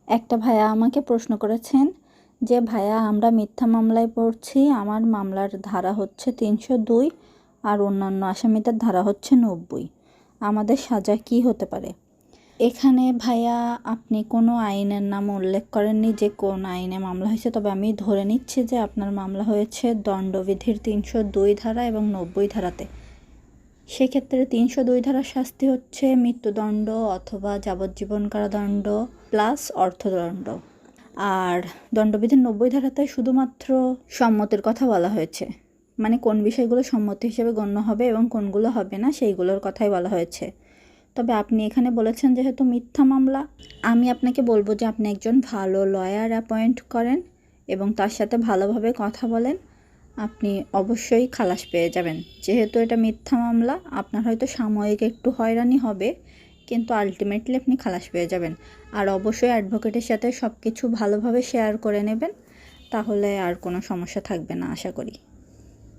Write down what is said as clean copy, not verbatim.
একটা ভাইয়া আমাকে প্রশ্ন করেছেন যে ভাইয়া আমরা মিথ্যা মামলায় পড়ছি, আমার মামলার ধারা হচ্ছে 302 আর অন্যান্য আসামিদের ধারা হচ্ছে 90, আমাদের সাজা কি হতে পারে? এখানে ভাইয়া আপনি কোনো আইনের নাম উল্লেখ করেননি যে কোন আইনে মামলা হয়েছে, তবে আমি ধরে নিচ্ছি যে আপনার মামলা হয়েছে দণ্ডবিধির 302 ধারা এবং 90 ধারাতে। সেক্ষেত্রে 302 ধারার শাস্তি হচ্ছে মৃত্যুদণ্ড অথবা যাবজ্জীবন কারাদণ্ড প্লাস অর্থদণ্ড। আর দণ্ডবিধির 90 ধারাতে শুধুমাত্র সম্মতির কথা বলা হয়েছে, মানে কোন বিষয়গুলো সম্মতি হিসেবে গণ্য হবে এবং কোনগুলো হবে না সেইগুলোর কথাই বলা হয়েছে। তবে আপনি এখানে বলেছেন যেহেতু মিথ্যা মামলা, আমি আপনাকে বলবো যে আপনি একজন ভালো লয়ার অ্যাপয়েন্ট করেন এবং তার সাথে ভালোভাবে কথা বলেন, আপনি অবশ্যই খালাস পেয়ে যাবেন। যেহেতু এটা মিথ্যা মামলা, আপনার হয়তো সাময়িক একটু হয়রানি হবে, কিন্তু আলটিমেটলি আপনি খালাস পেয়ে যাবেন। আর অবশ্যই অ্যাডভোকেটের সাথে সব কিছু ভালোভাবে শেয়ার করে নেবেন, তাহলে আর কোনো সমস্যা থাকবে না আশা করি।